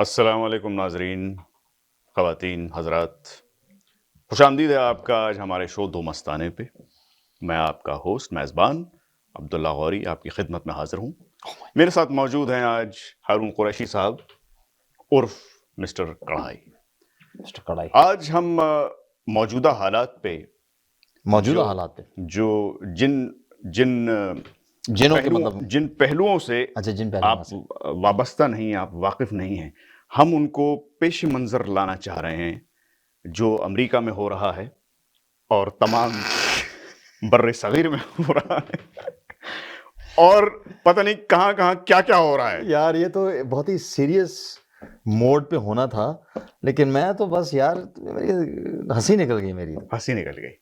अस्सलाम वालेकुम नाजरीन, ख़वातीन, हज़रात, खुशामदीद है आपका आज हमारे शो दो मस्ताने पे। मैं आपका होस्ट मेज़बान अब्दुल्ला गौरी आपकी खिदमत में हाज़िर हूँ। मेरे साथ मौजूद हैं आज हारून कुरैशी साहब उर्फ मिस्टर कढ़ाई। मिस्टर कढ़ाई, आज हम मौजूदा हालात पे मौजूदा जो हालात पे जो जिन जिन जिनों के मतलब जिन पहलुओं से अच्छा जिन पहलुओं आप से वाबस्ता नहीं, आप वाकिफ़ नहीं हैं, हम उनको पेश मंज़र लाना चाह रहे हैं, जो अमेरिका में हो रहा है और तमाम बर्रे सगीर में हो रहा है और पता नहीं कहाँ-कहाँ क्या-क्या हो रहा है। यार ये तो बहुत ही सीरियस मोड पे होना था, लेकिन मैं तो बस यार मेरी हंसी निकल गई मेरी। हँसी निकल गई।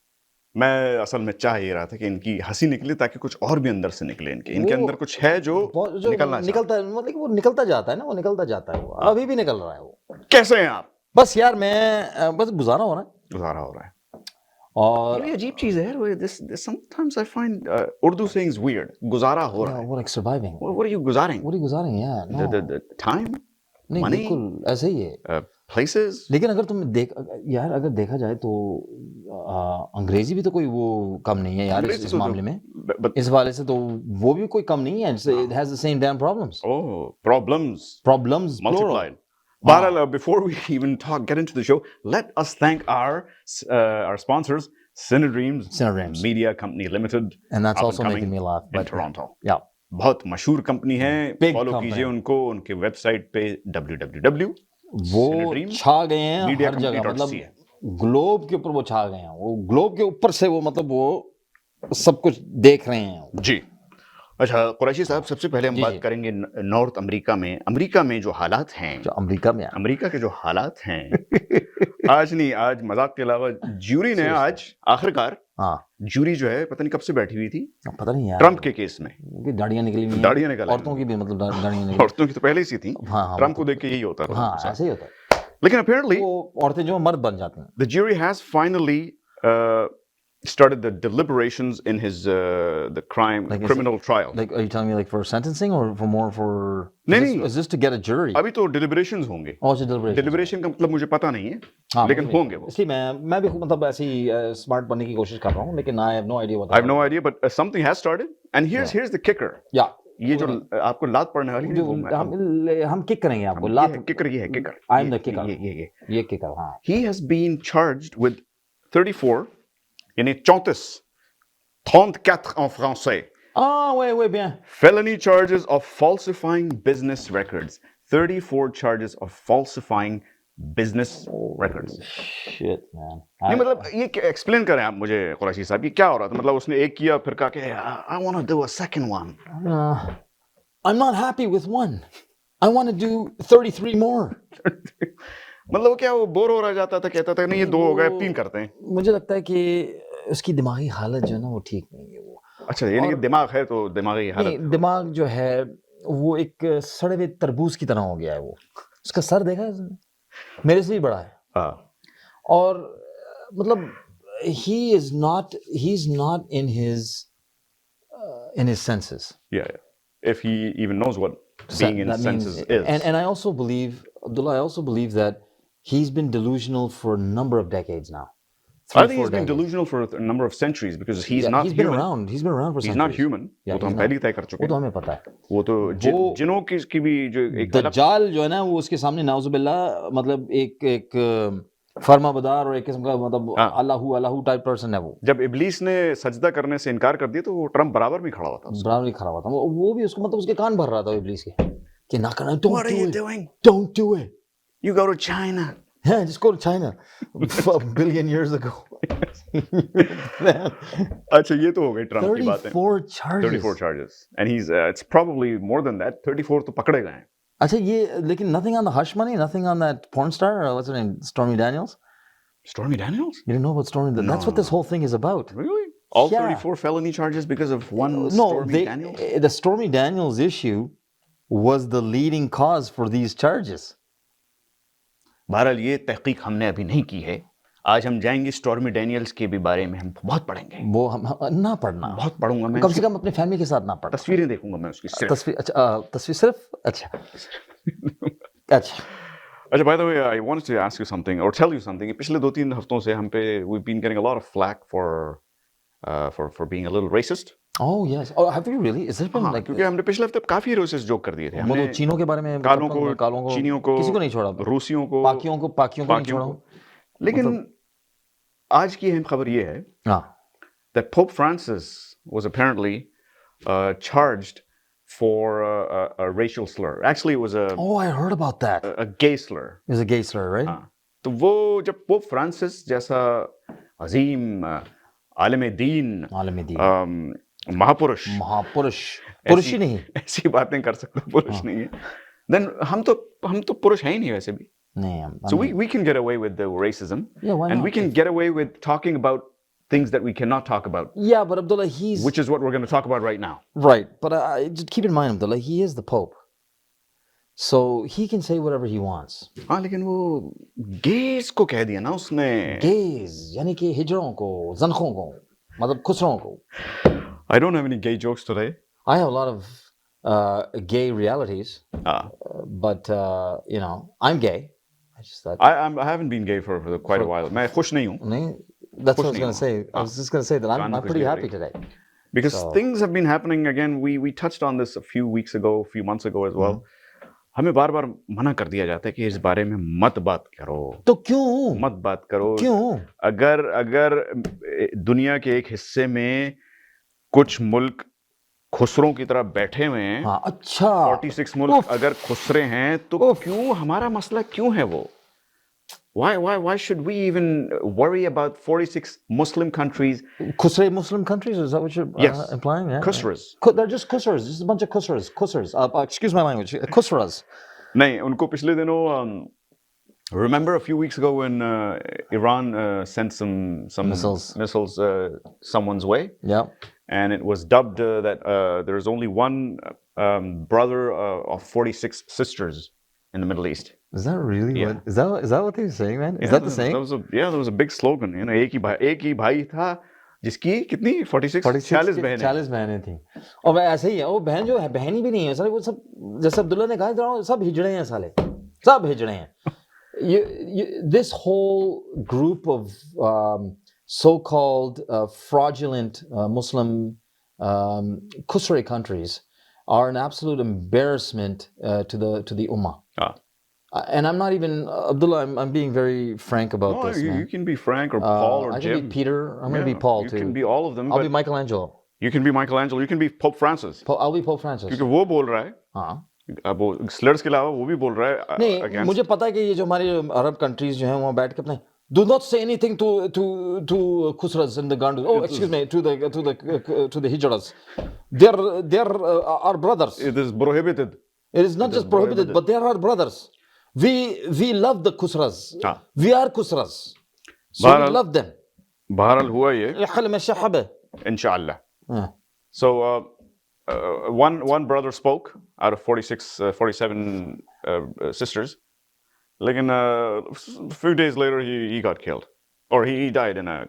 मैं असल में चाह ये रहा था कि इनकी हँसी निकले ताकि कुछ और भी अंदर से निकले इनके अंदर कुछ है जो जो निकलना चाहता निकलता है, मतलब वो निकलता जाता है ना, वो निकलता जाता है, वो अभी भी निकल रहा है वो। है। कैसे हैं आप? बस यार मैं बस गुजारा हो रहा है गुज़ारा हो रहा है। और ये अजीब चीज़ है यार, वो this sometimes I find Urdu sayings weird. गुज़ारा हो रहा है। वो like surviving. What are you गुज़ारें? वो गुजारेंगे यार, The time, नहीं money, बिल्कुल ऐसे ही है। places. लेकिन अगर तुम यार अगर देखा जाए तो अंग्रेजी भी तो कोई वो कम नहीं है यार इस मामले में। But इस वाले से तो वो भी कोई कम नहीं है। It has the same damn problems. oh, problems Problems plural. multiplied. Bahral, before we even get into the show, let us thank our sponsors, Cinedreams Cinedreams. Media Company Limited, And that's up also and making coming me laugh. in But Toronto. yeah, बहुत मशहूर company है, Big follow company. कीजिए उनको उनके website पे www वो Cinedream छा गए हैं Media हर Company जगह, dot मतलब ca. ग्लोब के ऊपर वो छा गए हैं। वो ग्लोब के ऊपर से वो मतलब वो सब कुछ देख रहे हैं। जी। अच्छा कुरैशी साहब, सबसे पहले हम जी, बात जी। करेंगे नॉर्थ अमेरिका में जो हालात हैं, जो अमेरिका में अमेरिका के जो हालात हैं आज नहीं, आज मजाक के अलावा ज्यूरी ने आज आखिरकार हाँ ज्यूरी जो है पता नहीं कब से बैठी हुई थी पता नहीं यार, ट्रंप के केस में। उनकी दाढ़ियां निकली हुई हैं, दाढ़ियां निकल आई औरतों की भी, मतलब दाढ़ियां निकली। औरतों की तो पहले ही सी थी, हाँ हाँ ट्रंप को देख के यही होता रहा हाँ उनके साथ। ऐसे ही होता है। लेकिन apparently वो औरतें जो मर्द बन जाती हैं। the jury has finally started the deliberations in his the criminal trial. Like, are you telling me like for sentencing or for more for? नहीं, Is this to get a jury? अभी तो deliberations होंगे। Oh, it's a deliberation. Deliberation का मतलब मुझे पता नहीं है, हाँ, लेकिन होंगे वो। इसलिए मैं भी मतलब ऐसे ही स्मार्ट बनने की कोशिश कर रहा हूँ, लेकिन I have no idea what. I have no idea, but something has started, and here's the kicker. Yeah. ये जो आपको लात पड़ने वाली है, वो हम किक करेंगे आपको। लात किकर ये है, kicker. I am the kicker. ये किकर, हाँ। He has been charged with 34, यानी 34, 34 en français. Ah, ouais, bien. Felony charges of falsifying business records. 34 charges of falsifying business records. Shit, man. नहीं मतलब ये एक्सप्लेन करें आप मुझे कुरैशी साहब, ये क्या हो रहा था? मतलब उसने एक किया फिर कहा कि I want to do a second one. I'm not happy with one. I want to do 33 more. मतलब क्या वो बोर हो रहा जाता था, कहता था नहीं ये दो हो गए, 3 करते हैं। मुझे लगता है कि उसकी दिमागी हालत जो है ना वो ठीक नहीं है वो। अच्छा, यानी कि दिमाग है तो दिमागी हालत। नहीं, दिमाग जो है वो एक सड़े हुए तरबूज की तरह हो गया है वो। उसका सर देखा है उसने? मेरे से भी बड़ा है। हाँ। और मतलब he is not in his senses. Yeah. If he even knows what being in his senses is. And I also believe, Abdullah, that he's been delusional for a number of decades now. I think he's been delusional for a number of centuries because he's not he's human. Been around. He's been around for centuries. He's not human. वो तो हम पहले ही तय कर चुके हैं। वो तो हमें पता है। वो तो जिनों की भी जो एक दज्जाल जो है ना वो उसके सामने नाउजुबिल्लाह मतलब एक फर्माबरदार और एक किस्म का मतलब अल्लाहू टाइप पर्सन है वो। जब इब्लीस ने सजदा करने से इनकार कर दिया तो वो ट्रम्प बराबर भी खड़ा हुआ था। बराबर ही खड़ा हुआ था वो भी उसको मतलब उसके कान भर रहा था इब्लीस के कि ना करना। What are you doing? Don't do it. You go to China. Yeah, just go to China. A billion years ago. अच्छा ये तो हो गई ट्रम्प की बातें। 34 charges. And he's it's probably more than that. 34 तो पकड़े गए हैं। अच्छा ये लेकिन nothing on the hush money, nothing on that porn star, what's her name, Stormy Daniels? Stormy Daniels? You didn't know about Stormy Daniels? No. That's what this whole thing is about. Really? All 34 felony charges because of one Stormy Daniels? The Stormy Daniels issue was the leading cause for these charges. बहरहाल ये तहकीक हमने अभी नहीं की है। आज हम जाएंगे स्टॉर्मी डैनियल्स के भी बारे में हम बहुत पढ़ेंगे। वो हम ना पढ़ना, बहुत पढ़ूंगा मैं, कम से कम अपनी फैमिली के साथ ना पढ़ना। तस्वीरें देखूंगा मैं उसकी सिर्फ। तस्वीर? अच्छा तस्वीर सिर्फ? अच्छा अच्छा अच्छा, by the way, I wanted to ask you something or tell you something. पिछले 2-3 हफ्तों से हम पे we've been getting a lot of flack for being a little racist. Oh yes. Oh, have you really? Is there been हाँ, like क्योंकि हमने पिछले हफ्ते काफी racist जोक कर दिए थे. वो हमने तो चीनों के बारे में कालों मतलब को, कालों को चीनियों को, किसी को नहीं छोड़ा, रूसियों को, पाकियों को नहीं छोड़ा. लेकिन आज की अहम खबर ये है हाँ. that Pope Francis was apparently charged for a racial slur. Actually, it was Oh, I heard about that. a gay slur. It was a gay slur, right? हाँ, तो वो जब पोप फ्रांसिस जैसा अजीम आलिम दीन महापुरुष पुरुष ही नहीं, ऐसी बातें कर सकते पुरुष नहीं है, then हम तो पुरुष हैं ही नहीं वैसे भी. नहीं. So we can get away with the racism. Yeah, why and not? we can get away with talking about things that we cannot talk about. Yeah, but Abdullah, he's which is what we're going to talk about right now. Right, but just keep in mind, Abdullah, he is the Pope, so he can say whatever he wants. हाँ, लेकिन वो gays को कह दिया ना उसने. Gays, यानी कि हिजड़ों को, ज़नखों को, मतलब खुसरों को. I don't have any gay jokes today. I have a lot of gay realities, but you know, I'm gay. I just thought. I haven't been gay for quite a while. मैं खुश नहीं हूँ. नहीं, that's what I was going to say. I was just going to say that I'm pretty happy today. Because things have been happening again. We touched on this a few months ago as well. हमें बार-बार मना कर दिया जाता है कि इस बारे में मत बात करो. तो क्यों? मत बात करो. क्यों? अगर दुनिया के एक हिस्से में कुछ मुल्क खुसरों की तरह बैठे हुए हैं. हाँ, अच्छा. 46 मुल्क अगर खुसरे हैं तो क्यों हमारा मसला क्यों है वो? Why should we even worry about 46 Muslim countries? Khusre Muslim countries? Is that what you're implying? Yeah. Khusras. They're just khusras. Just a bunch of khusras. Excuse my language. Khusras. नहीं, उनको पिछले दिनों remember a few weeks ago when Iran sent some missiles someone's way? Yeah. And it was dubbed that there's only one brother of 46 sisters in the Middle East. Is that really what? Is that what they're saying, man? Is that the saying? There was a big slogan. You know, एक ही भाई था जिसकी कितनी 46 बहनें थी. और वह ऐसे ही है. वो बहन जो है बहन ही भी नहीं है साले. वो सब जैसे अब्दुल्ला ने कहा सब हिजड़े हैं साले. सब हिजड़े हैं. This whole group of so-called fraudulent Muslim Khusre countries are an absolute embarrassment to the Ummah. And I'm not even Abdullah. I'm being very frank about this. You can be Frank or Paul or I Jim. can be Peter. I'm going to be Paul too. You can be all of them. I'll be Michelangelo. You can be Michelangelo. You can be Pope Francis. I'll be Pope Francis. क्योंकि वो बोल रहा है. हाँ. अब वो slurs के अलावा वो भी बोल रहा है. नहीं, मुझे पता है कि ये जो हमारी अरब कंट्रीज जो हैं वहाँ बैठ के अपने do not say anything to khusras and the gandus. Oh, excuse me, to the hijras. They're our brothers. It is prohibited. It is not just prohibited, but they are our brothers. We love the khusras. We are khusras. So we love them. बहरहाल हुआ ये. Inshallah. So one brother spoke out of 47 sisters. लेकिन a few days later he got killed or he died in a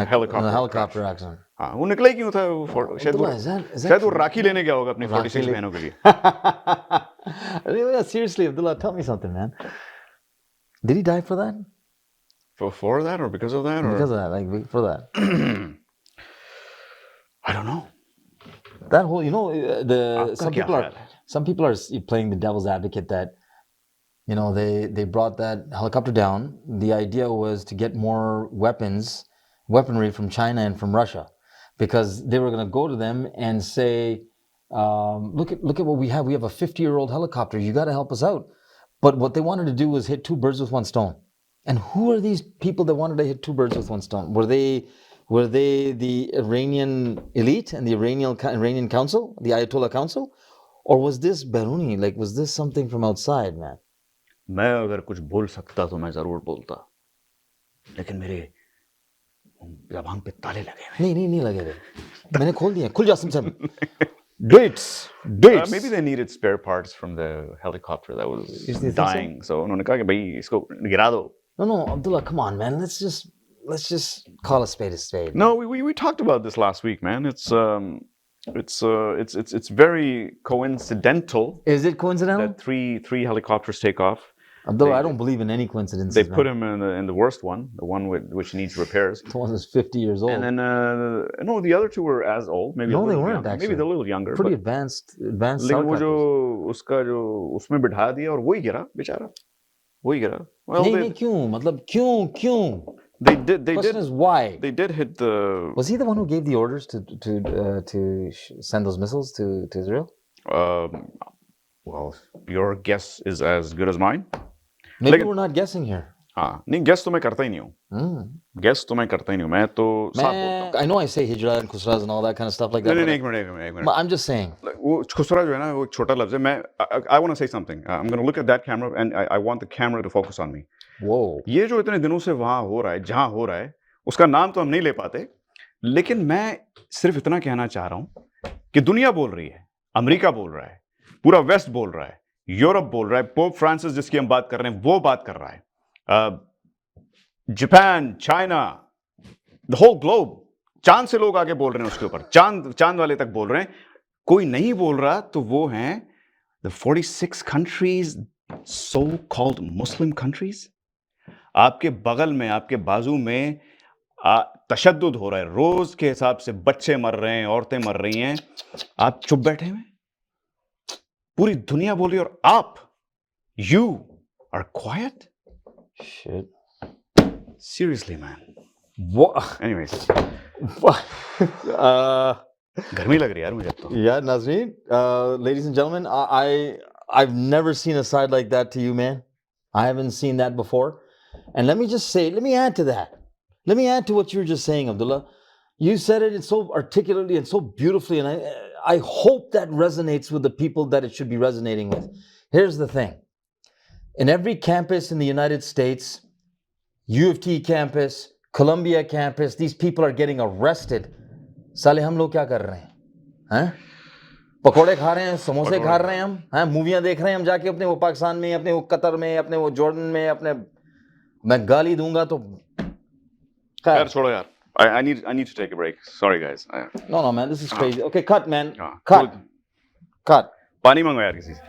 helicopter accident. हाँ, वो निकला ही क्यों था? शायद वो राखी लेने गया होगा अपनी 46 बहनों के लिए. Seriously, Abdullah, tell me something, man. Did he die for that? For that or because of that? Because of that, like for that. I don't know. That whole, you know, some people are playing the devil's advocate that, you know, they brought that helicopter down. The idea was to get more weaponry from China and from Russia, because they were going to go to them and say, look at what we have. We have a 50-year-old helicopter. You got to help us out. But what they wanted to do was hit two birds with one stone. And who are these people that wanted to hit two birds with one stone? Were they the Iranian elite and the Iranian council, the Ayatollah council? Or was this Baruni? Like, was this something from outside, man? मैं अगर कुछ बोल सकता तो मैं जरूर बोलता, लेकिन मेरे ज़बान पे ताले लगे हुए. नहीं लगे हुए. मैंने खोल दिया. खुल जा Simsam. Dates. Maybe they needed spare parts from the helicopter that was dying. So उन्होंने कहा कि भाई इसको गिरा दो. No, Abdullah, come on, man. Let's just call a spade a spade. No, we talked about this last week, man. It's very coincidental. Is it coincidental? That three helicopters take off. Although I don't believe in any coincidences. They put him in the worst one, the one which needs repairs. The one that's 50 years old. And then no, the other two were as old, maybe No, a little they weren't, younger. actually. Maybe a little younger. Pretty but advanced लेकिन वो Sarkar. जो उसका जो उसमें बिठा दिया और वही गिरा बेचारा, वही गिरा. Well, नहीं क्यों? मतलब क्यों? they did Question is why? they did hit the. Was he the one who gave the orders to send those missiles to Israel? Well, your guess is as good as mine. Maybe we're not guessing here. हाँ, नहीं guess तो मैं करता ही नहीं हूँ. Guess तो मैं करता ही नहीं हूँ. मैं तो साफ बोलता हूँ. I know I say hijra and khusras and all that kind of stuff like that. नहीं, एक मिनट. I'm just saying. वो खुसरा जो है ना, वो छोटा लफ्ज़ है. I want to say something. I'm going to look at that camera and I want the camera to focus on me. Whoa. ये जो इतने दिनों से वहाँ हो रहा है, जहाँ हो रहा है, उसका नाम तो हम नहीं ले पाते. लेकिन मैं सिर्फ इतना कहना चाह रहा हूँ कि दुनिया बोल रही है, अमेरिका बोल रहा है, पूरा वेस्ट बोल रहा है, यूरोप बोल रहा है, पोप फ्रांसिस जिसकी हम बात कर रहे हैं वो बात कर रहा है, Japan, China, the whole globe, चांद से लोग आगे बोल रहे हैं उसके ऊपर, चांद वाले तक बोल रहे हैं. कोई नहीं बोल रहा तो वो हैं the 46 countries so called Muslim countries. आपके बगल में, आपके बाजू में तशद्दुद हो रहा है, रोज के हिसाब से बच्चे मर रहे हैं, औरतें मर रही हैं, आप चुप बैठे हैं. पूरी दुनिया बोल रही है और आप you are quiet. Shit. Seriously, man. What? Anyways. What? गर्मी लग रही है यार मुझे तो. Yeah, Nazreen. Ladies and gentlemen, I've never seen a side like that to you, man. I haven't seen that before. And let me just say, let me add to that. Let me add to what you were just saying, Abdullah. You said it so articulately and so beautifully, and I hope that resonates with the people that it should be resonating with. Here's the thing. In every campus in the United States, U of T campus, Columbia campus, these people are getting arrested. साले हम लोग क्या कर रहे हैं? हैं? पकोड़े खा रहे हैं, समोसे खा रहे हैं हम, हैं? मूवियां देख रहे हैं हम जाके अपने वो पाकिस्तान में, अपने वो कतर में, अपने वो जॉर्डन में, अपने मैं गाली दूंगा तो यार छोड़ो यार. I need to take a break. Sorry guys. No man, this is crazy. Okay, cut man. Cut. पानी मंगवा यार किसी से.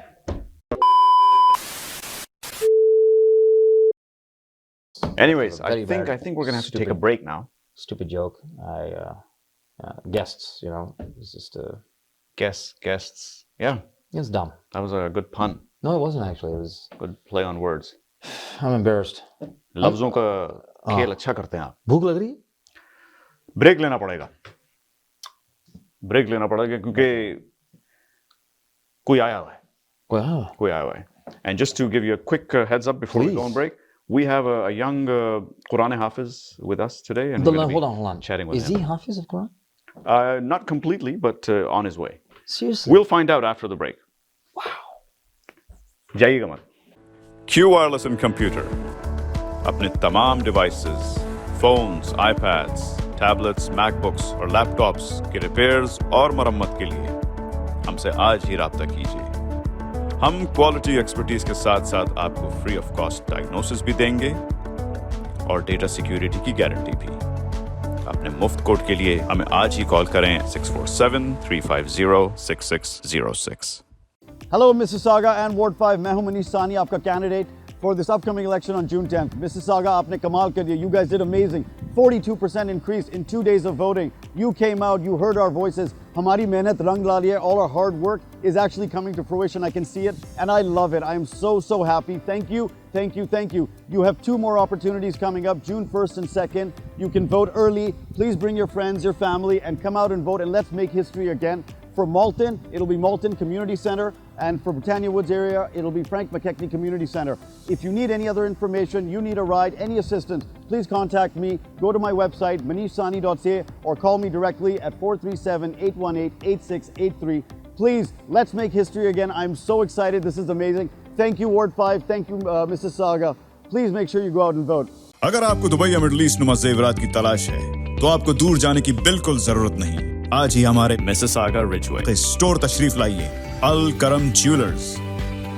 Anyways, I think we're gonna have to take a break now. Stupid joke. Guests, you know, it's just guests. Yeah. It's dumb. That was a good pun. No, it wasn't actually. It was good play on words. I'm embarrassed. लफ्जों का खेल अच्छा करते हैं आप. भूख लग रही है? ब्रेक लेना पड़ेगा. ब्रेक लेना पड़ेगा क्योंकि कोई आया हुआ है. And just to give you a quick heads up before we go on break, we have a young Quran Hafiz with us today, and hold on. Chatting with him. Is he Hafiz of Quran? Not completely, but on his way. Seriously? We'll find out after the break. Wow. जाइएगा मत. Q Wireless and Computer. अपने तमाम devices, phones, iPads, tablets, MacBooks और laptops के repairs और मरम्मत के लिए हमसे आज ही राब्ता कीजिए. हम क्वालिटी एक्सपर्टीज के साथ साथ आपको फ्री ऑफ कॉस्ट डायग्नोसिस भी देंगे और डेटा सिक्योरिटी की गारंटी भी. अपने मुफ्त कोड के लिए हमें आज ही कॉल करें 647-350-6606. Hello Mississauga and Ward 5, मैं हूं मनीष सानी, आपका candidate for this upcoming election on June 10th. Mississauga, आपने कमाल कर दिया. You guys did amazing. 42% increase in 2 days of voting. You came out, you heard our voices. हमारी मेहनत रंग ला लिया. All our hard work is actually coming to fruition. I can see it and I love it. I am so happy. Thank you. You have 2 more opportunities coming up, June 1st and 2nd. You can vote early. Please bring your friends, your family, and come out and vote, and let's make history again. For Malton, it'll be Malton Community Center, and for Britannia Woods area, it'll be Frank McKechnie Community Center. If you need any other information, you need a ride, any assistance, please contact me. Go to my website, manishsani.ca, or call me directly at 437-818-8683. Please, let's make history again. I'm so excited. This is amazing. Thank you, Ward 5. Thank you, Mississauga. Please make sure you go out and vote. अगर आपको Dubai या middle east नुमा ज़ेवरात की तलाश है, तो आपको दूर जाने की बिल्कुल जरूरत नहीं. आज ही हमारे मिसिसागा रिजवे स्टोर तशरीफ लाइए. अल करम ज्वेलर्स.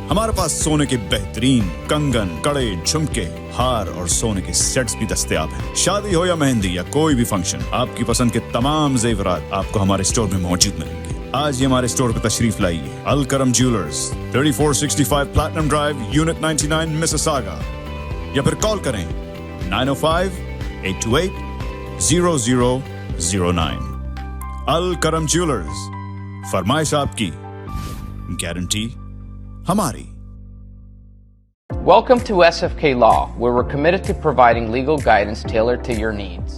हमारे पास सोने के बेहतरीन कंगन, कड़े, झुमके, हार और सोने के सेट्स भी दस्तयाब हैं. शादी हो या मेहंदी या कोई भी फंक्शन, आपकी पसंद के तमाम जेवरात आपको हमारे स्टोर में मौजूद मिलेंगे. आज ही हमारे स्टोर पर तशरीफ लाइए। अल करम jewellers, 3465 platinum drive, unit 99, Mississauga, या फिर कॉल करें 905-828-0009। अल करम ज्वेलर्स, फरमाइश आपकी, गारंटी हमारी। Welcome to SFK Law, where we're committed to providing legal guidance tailored to your needs.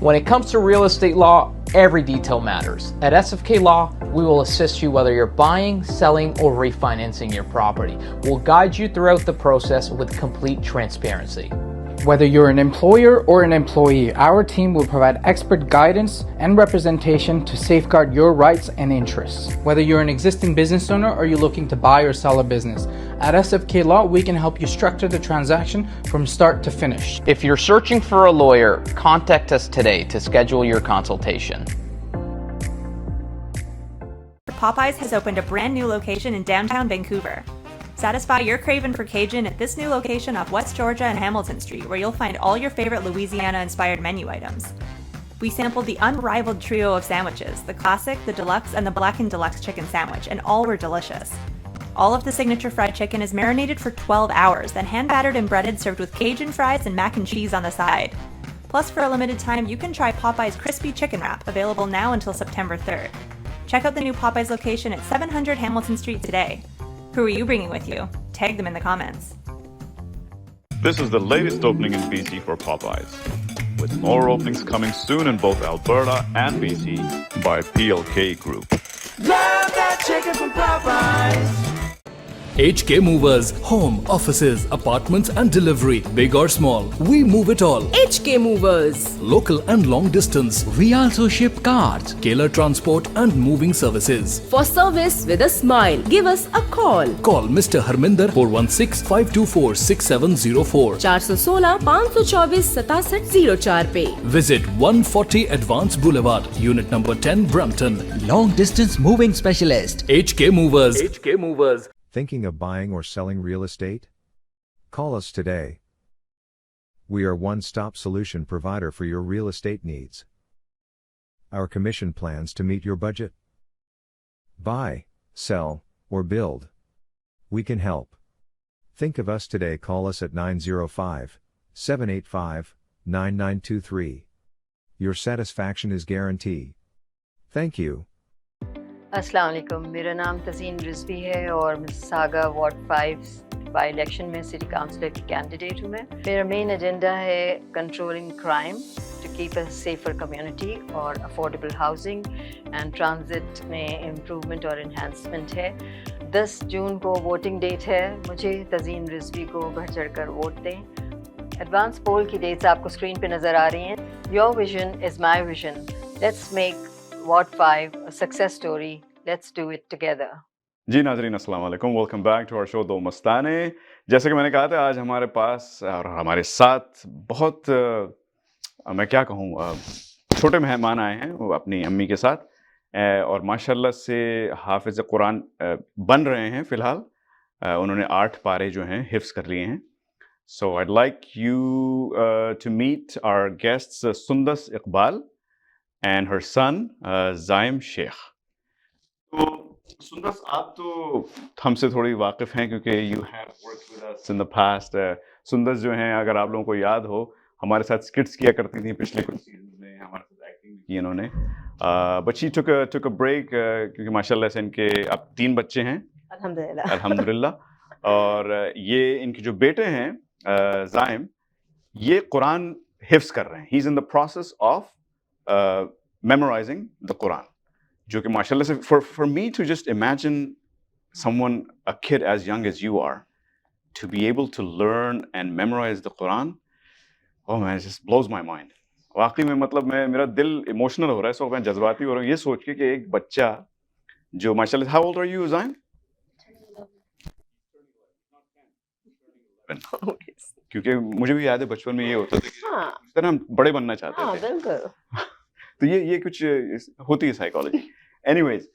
When it comes to real estate law, every detail matters. At SFK Law, we will assist you whether you're buying, selling, or refinancing your property. We'll guide you throughout the process with complete transparency. Whether you're an employer or an employee, our team will provide expert guidance and representation to safeguard your rights and interests. Whether you're an existing business owner or you're looking to buy or sell a business, at SFK Law, we can help you structure the transaction from start to finish. If you're searching for a lawyer, contact us today to schedule your consultation. Popeyes has opened a brand new location in downtown Vancouver. Satisfy your craving for Cajun at this new location off West Georgia and Hamilton Street, where you'll find all your favorite Louisiana-inspired menu items. We sampled the unrivaled trio of sandwiches, the classic, the deluxe, and the blackened deluxe chicken sandwich, and all were delicious. All of the signature fried chicken is marinated for 12 hours, then hand-battered and breaded, served with Cajun fries and mac and cheese on the side. Plus, for a limited time, you can try Popeye's Crispy Chicken Wrap, available now until September 3rd. Check out the new Popeye's location at 700 Hamilton Street today. Who are you bringing with you? Tag them in the comments. This is the latest opening in BC for Popeyes, with more openings coming soon in both Alberta and BC by PLK Group. Love that chicken from Popeyes. HK Movers, home, offices, apartments and delivery, big or small, we move it all. HK Movers. Local and long distance, we also ship cars, Kalar transport and moving services. For service with a smile, give us a call. Call Mr. Harminder 416-524-6704. 416-524-6704 पे. Visit 140 Advance Boulevard, Unit number 10, Brampton. Long distance moving specialist. HK Movers. HK Movers. Thinking of buying or selling real estate? Call us today. We are one-stop solution provider for your real estate needs. Our commission plans to meet your budget. Buy, sell, or build. We can help. Think of us today. Call us at 905-785-9923. Your satisfaction is guaranteed. Thank you. अस्सलाम वालेकुम, मेरा नाम तज़ीन रिजवी है और Mississauga ward 5 by election में city councillor की candidate हूँ मैं। मेरा मेन एजेंडा है controlling crime to keep a safer community और अफोर्डेबल हाउसिंग एंड ट्रांजिट में इम्प्रूवमेंट और इन्हांसमेंट है। 10 जून को वोटिंग डेट है। मुझे तज़ीन रिजवी को बढ़ चढ़ कर वोट दें। एडवांस पोल की डेट्स आपको स्क्रीन पे नज़र आ रही हैं। Your vision is my vision. Let's make Ward 5 a success story. Let's do it together. जी नाजरीन, अस्सलाम वालेकुम, welcome back to our show Do Mastane. जैसे कि मैंने कहा था, आज हमारे पास और हमारे साथ बहुत मैं क्या कहूँ, छोटे मेहमान आए हैं वो अपनी अम्मी के साथ, और माशाल्लाह से हाफिज़ कुरान बन रहे हैं फ़िलहाल। उन्होंने 8 पारे जो हैं हिफ्ज़ कर लिए हैं। सो I'd like you to meet our guests Sundas Iqbal and her son Zaim Sheikh. तो सुंदस, आप तो हमसे थोड़ी वाकिफ़ हैं क्योंकि you have worked with us in the past. Sundas जो हैं, अगर आप लोगों को याद हो, हमारे साथ स्किट्स किया करती थी पिछले कुछ सीजन में, हमारे साथ एक्टिंग की इन्होंने। But she took a break क्योंकि माशाल्लाह से इनके अब 3 बच्चे हैं अल्हम्दुलिल्लाह। और ये इनके जो बेटे हैं ज़ाइम, ये कुरान हिफ्ज़ कर रहे हैं। He's in the process of memorizing the Quran, जो कि माशाल्लाह से for me to just imagine someone, a kid as young as you are, to be able to learn and memorize the Quran, oh man, it just blows my mind. वाकई में मतलब मेरा दिल emotional हो रहा है, मैं जज्बाती हो रहा हूँ ये सोच के कि एक बच्चा जो माशाल्लाह, how old are you, Zaim? क्योंकि मुझे भी याद है बचपन में ये होता था कि इस तरह हम बड़े बनना चाहते थे। बिल्कुल। तो ये कुछ होती है साइकोलॉजी। एनीवेज,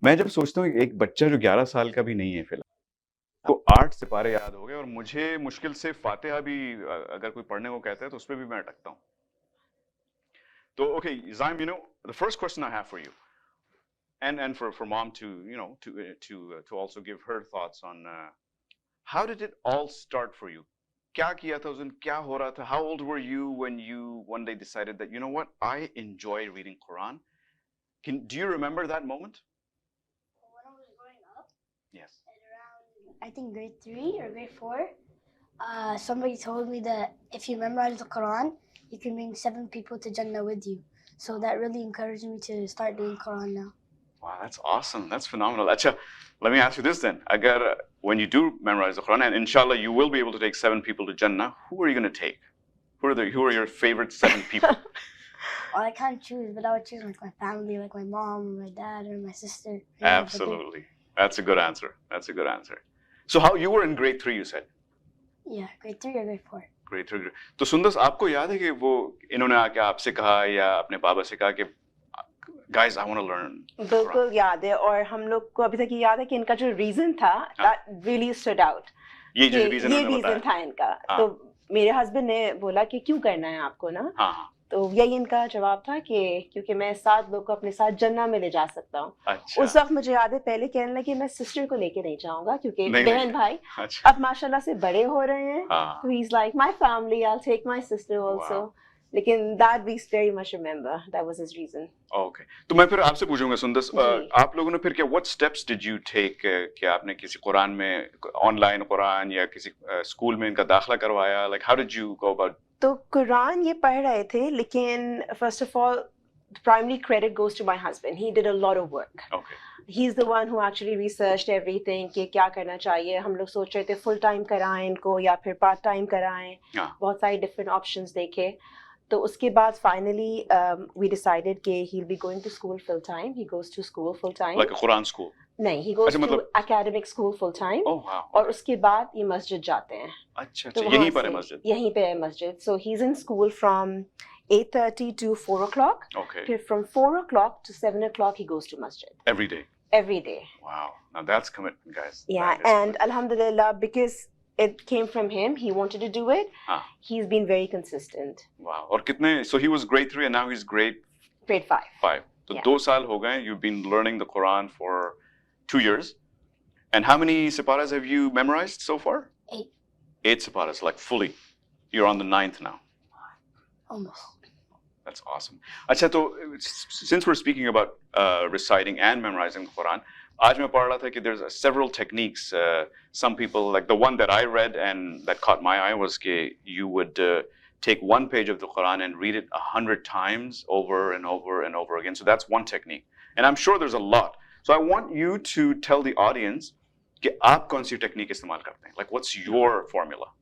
मैं जब सोचता हूँ एक बच्चा जो 11 साल का भी नहीं है फिलहाल, तो 8 सिपारे याद हो गए, और मुझे मुश्किल से फातिहा भी अगर कोई पढ़ने को कहता है तो उस पर भी मैं अटकता हूँ। तो okay zyme, you know, the first question I have for you, and for mom to to also give her thoughts on how did it all start for you? क्या किया था उस दिन? क्या हो रहा था? How old were you when you one day decided that, you know what, I enjoy reading Quran? Do you remember that moment? When I was growing up, yes, at around I think grade 3 or grade 4, somebody told me that if you memorize the Quran, you can bring 7 people to Jannah with you. So that really encouraged me to start doing Quran now. Wow, that's awesome. That's phenomenal. Acha, let me ask you this then. Agar when you do memorize the Quran, and inshallah you will be able to take 7 people to Jannah, who are you going to take? Who are your favorite 7 people? Well, I can't choose, but I would choose like my family, like my mom, or my dad, or my sister. Absolutely. That's a good answer. That's a good answer. So how you were in grade 3, you said? Yeah, grade 3 or grade 4. Grade 3. तो सुंदस, आपको याद है कि वो इन्होंने आके आपसे कहा या अपने बाबा से कहा कि guys, I want to learn? बिल्कुल याद है, और हम लोग को अभी तक ये याद है कि इनका जो रीजन था, that really stood out. ये जो रीजन था इनका, तो मेरे हस्बैंड ने बोला कि क्यों करना है आपको ना, तो यही इनका जवाब था कि क्योंकि मैं 7 लोग को अपने साथ जन्नत में ले जा सकता हूँ. अच्छा. उस वक्त मुझे याद है पहले कहने लगे मैं सिस्टर को लेके नहीं जाऊंगा क्योंकि बहन भाई अब माशाल्लाह से बड़े हो रहे हैं, तो he is like my family, I will take my sister also. लेकिन that we very much remember, that was his reason. Okay. तो मैं फिर आपसे पूछूंगा सुंदस, आप लोगों ने फिर क्या, what steps did you take? क्या आपने किसी कुरान में, ऑनलाइन कुरान या किसी स्कूल में इनका दाखला करवाया? Like how did you go about? तो कुरान ये पढ़ रहे थे, लेकिन first of all the primary credit goes to my husband. He did a lot of work. Okay. He's the one who actually researched everything कि क्या करना चाहिए. हम लोग सोच रहे थे full time कराएं इनको या फिर part time कराएं. बहुत सारी different options देखे. तो उसके बाद finally we decided कि he'll be going to school full time. He goes to school full time. Like a Quran school? नहीं, he goes to academic school full time. Oh wow. और उसके बाद ये मस्जिद जाते हैं. अच्छा, यहीं पर है मस्जिद? यहीं पे है मस्जिद. So he's in school from 8:30 to 4 o'clock. Okay. Then from 4 o'clock to 7 o'clock he goes to masjid. Every day? Every day. Wow. Now that's commitment, guys. Yeah, and alhamdulillah, because it came from him, he wanted to do it. He's been very consistent. Wow. और कितने, so he was grade 3 and now he's grade 5. 5. So 2 साल हो गए. You've been learning the Quran for 2 years. And how many siparas have you memorized so far? 8. 8 siparas, like fully. You're on the 9th now. Almost. That's awesome. Acha, so since we're speaking about reciting and memorizing the Quran, आज मैं पढ़ रहा था कि there's several techniques. Some people, like the one that I read and that caught my eye was कि you would take one page of the Quran and read it 100 times over and over and over again. So that's one technique. And I'm sure there's a lot. So I want you to tell the audience कि आप कौन सी technique इस्तेमाल करते हैं? Like what's your formula?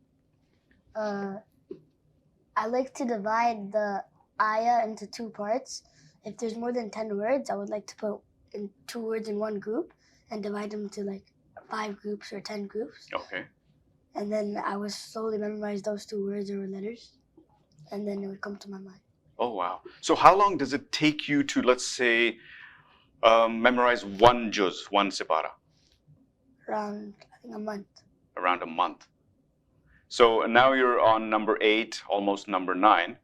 I like to divide the ayah into 2 parts. If there's more than 10 words, I would like to put in 2 words in one group and divide them to like 5 groups or 10 groups. Okay. And then I would slowly memorize those 2 words or letters, and then it would come to my mind. Oh wow. So how long does it take you to, let's say, memorize one juz, one sipara? Around, I think, a month. Around a month. So now you're on number 8, almost number 9.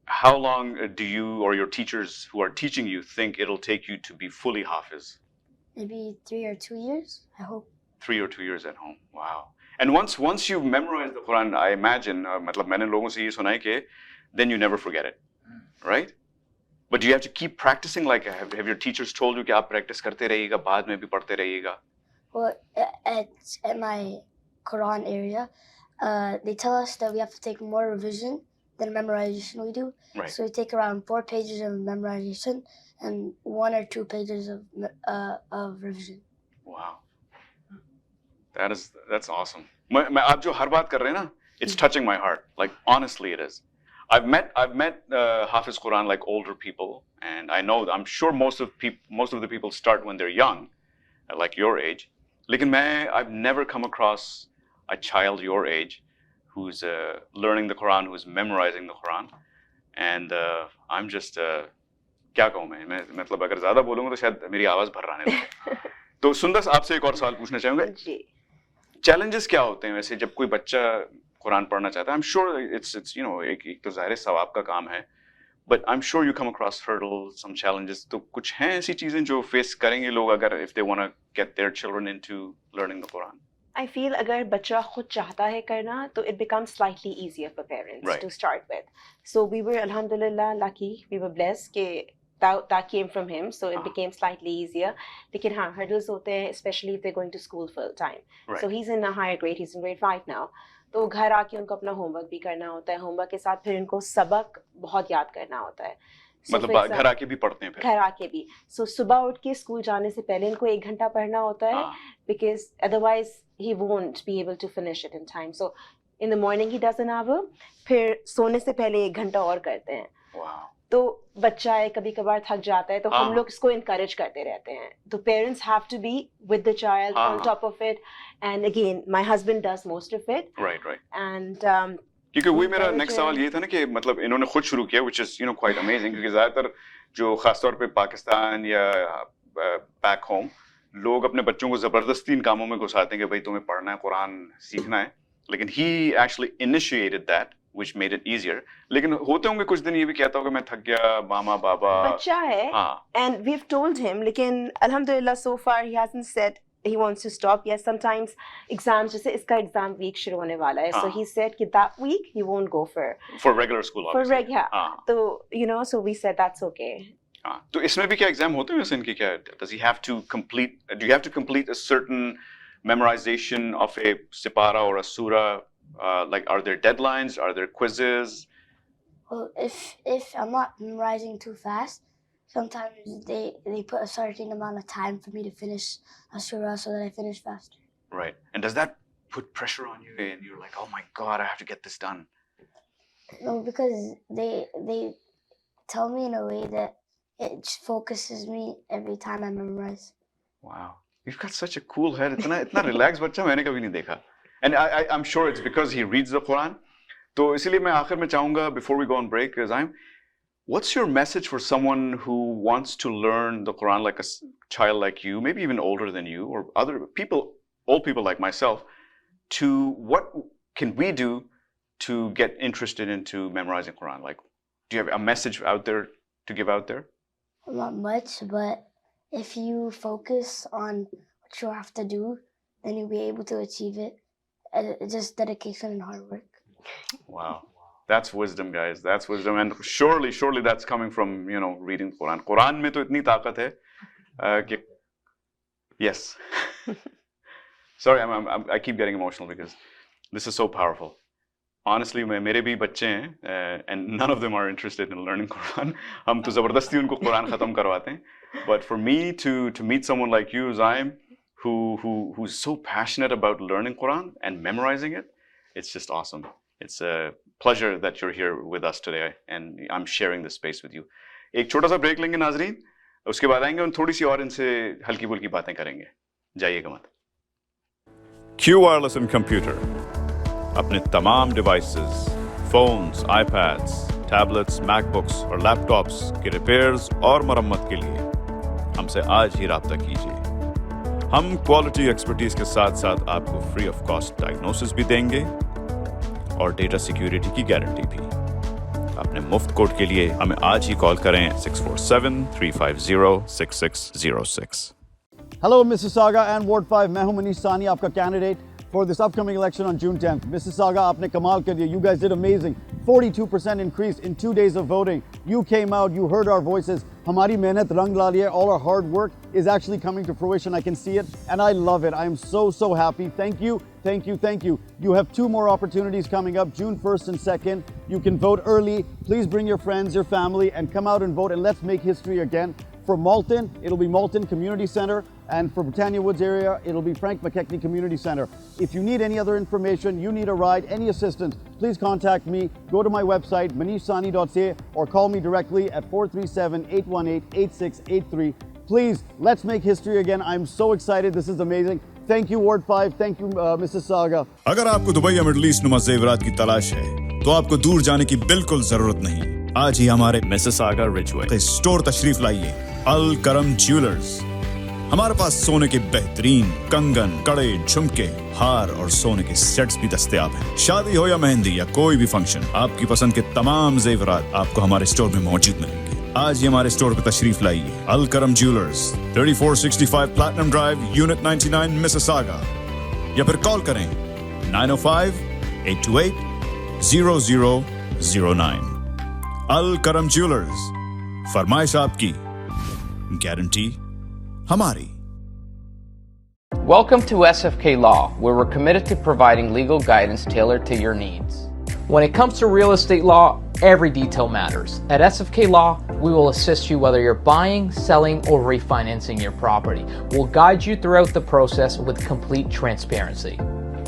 How long do you or your teachers who are teaching you think it'll take you to be fully hafiz? Maybe 3 or 2 years, I hope. 3 or 2 years at home. Wow. And once you've memorized the Quran, I imagine, मतलब मैंने लोगों से ये सुना है कि then you never forget it, right? But do you have to keep practicing? Like, have your teachers told you कि आप practice करते रहिएगा, बाद में भी पढ़ते रहिएगा? Well, at my Quran area, they tell us that we have to take more revision than memorization we do. Right. So we take around 4 pages of memorization and 1 or 2 pages of revision. Wow. That's awesome. मैं आप जो हर बात कर रहे हैं ना, it's touching my heart. Like honestly, it is. I've met Hafiz Quran, like older people, and I know, I'm sure most of the people start when they're young, like your age. लेकिन I've never come across a child your age who's learning the Quran, who's memorizing the Quran, and I'm just क्या कहूँ मैं मतलब अगर ज़्यादा बोलूँगा तो शायद मेरी आवाज़ भर आने लगे. तो सुंदस, आपसे एक और सवाल पूछना चाहूँगा. Challenges क्या होते हैं वैसे जब कोई बच्चा कुरान पढ़ना चाहता है? I'm sure it's you know, एक तो ज़ाहिर सवाब का काम है, but I'm sure you come across hurdles, some challenges. तो कुछ हैं ऐसी चीजें जो face करेंगे लोग अगर if they want to get their children into learning the Quran? I feel अगर बच्चा खुद चाहता है करना तो it becomes slightly easier for parents Right. to start with. So we were alhamdulillah lucky, we were blessed कि that came from him, so it became slightly easier. लेकिन हाँ hurdles होते हैं, especially if they're going to school full time. Right. So he's in a higher grade, he's in grade 5 now. तो घर आके उनको अपना होमवर्क भी करना होता है, होमवर्क के साथ फिर इनको सबक बहुत याद करना होता है. मतलब घर आके भी पढ़ते हैं फिर? घर आके भी. So सुबह उठ के स्कूल जाने से पहले इनको 1 घंटा पढ़ना होता है, because otherwise he won't be able to finish it in time. So in the morning he does an hour, फिर सोने से पहले 1 घंटा और करते हैं. Wow. तो बच्चा है कभी कभार थक जाता है तो हम लोग इसको इनकरेज करते रहते हैं. तो parents have to be with the child on top of it, and again my husband does most of it. Right. And क्योंकि वही मेरा नेक्स्ट सवाल ये था ना कि मतलब इन्होंने खुद शुरू किया, which is quite amazing, क्योंकि ज्यादातर जो खासतौर पे पाकिस्तान या बैक होम लोग अपने बच्चों को जबरदस्ती इन कामों में घुसाते हैं कि भाई तुम्हें पढ़ना है, कुरान सीखना है. लेकिन he actually initiated that, which made it easier. लेकिन होते होंगे कुछ दिन ये भी कहता होगा मैं थक गया, मामा बाबा. बच्चा है, and we've told him, लेकिन alhamdulillah so far he hasn't said he wants to stop. Yes, sometimes exams, जैसे इसका exam week शुरू होने वाला है, so he said कि that week he won't go for regular school. For regular, तो so we said that's okay. तो इसमें भी क्या एग्जाम होते हैं वैसे इनके क्या? Does he have to complete? Do you have to complete a certain memorization of a sipara or a surah? Like, are there deadlines? Are there quizzes? Well, if I'm not memorizing too fast, sometimes they put a certain amount of time for me to finish a surah so that I finish faster. Right. And does that put pressure on you? And you're like, oh my God, I have to get this done. No, because they tell me in a way that it just focuses me every time I memorize. Wow. You've got such a cool head. इतना relaxed बच्चा मैंने कभी नहीं देखा. And I'm sure it's because he reads the Quran. तो इसीलिए मैं आखिर में चाहूँगा, before we go on break, what's your message for someone who wants to learn the Quran like a child like you, maybe even older than you, or other people, old people like myself, to what can we do to get interested into memorizing Quran? Like, do you have a message out there to give out there? Not much, but if you focus on what you have to do, then you'll be able to achieve it. It's just dedication and hard work. Wow. That's wisdom, guys. That's wisdom. And surely that's coming from, reading Quran. Quran में तो इतनी ताकत है कि yes. Sorry, I keep getting emotional because this is so powerful. Honestly, मेरे भी बच्चे हैं and none of them are interested in learning Quran. हम तो ज़बरदस्ती उनको कुरान ख़त्म करवाते हैं. But for me to meet someone like you, Zaim, who's so passionate about learning Quran and memorizing it, it's just awesome. It's a pleasure that you're here with us today, and I'm sharing this space with you. एक छोटा सा break लेंगे नाजरीन, उसके बाद आएंगे और थोड़ी सी और इनसे हल्की फुल्की बातें करेंगे. जाइएगा मत. Q Wireless and Computer अपने तमाम devices, phones, iPads, tablets, MacBooks और लैपटॉप्स के रिपेयर्स और मरम्मत के लिए हमसे आज ही राब्ता कीजिए. हम क्वालिटी एक्सपर्टीज के साथ साथ आपको फ्री ऑफ कॉस्ट डायग्नोसिस भी देंगे और डेटा सिक्योरिटी की गारंटी भी. अपने मुफ्त कोड के लिए हमें आज ही कॉल करें 647-350-6606. Hello, Mississauga and Ward 5. मैं हूं मनीष सानी, आपका candidate for this upcoming election on June 10th. Mississauga, आपने कमाल कर दिया. You guys did amazing. 42% increase in 2 days of voting. You came out, you heard our voices. हमारी मेहनत रंग ला लिया. All our hard work is actually coming to fruition. I can see it and I love it. I am so happy. Thank you. You have 2 more opportunities coming up, June 1st and 2nd. You can vote early. Please bring your friends, your family, and come out and vote, and let's make history again. For Malton, it'll be Malton Community Center, and for Britannia Woods area, it'll be Frank McKechnie Community Center. If you need any other information, you need a ride, any assistance, please contact me. Go to my website, manishsani.ca, or call me directly at 437-818-8683. Please, let's make history again. I'm so excited. This is amazing. Thank you, Ward 5. Thank you, Mississauga. अगर आपको Dubai या middle east नुमा ज़ेवरात की तलाश है, तो आपको दूर जाने की बिल्कुल जरूरत नहीं. आज ही हमारे मिसिसागा रिजवे स्टोर तशरीफ लाइए. अल करम ज्वेलर्स हमारे पास सोने के बेहतरीन कंगन, कड़े, झुमके, हार और सोने के सेट्स भी दस्तयाब हैं। शादी हो या मेहंदी या कोई भी फंक्शन, आपकी पसंद के तमाम जेवरात आपको हमारे स्टोर में मौजूद मिलेंगे। आज ही हमारे स्टोर पर तशरीफ लाइए। अल करम jewellers, 3465 platinum drive, unit 99, Mississauga, या फिर कॉल करें 905-828-0009। अल करम ज्वेलर्स, फरमाइश आपकी, गारंटी हमारी। Welcome to SFK Law, where we're committed to providing legal guidance tailored to your needs. When it comes to real estate law, every detail matters. At SFK Law, we will assist you whether you're buying, selling, or refinancing your property. We'll guide you throughout the process with complete transparency.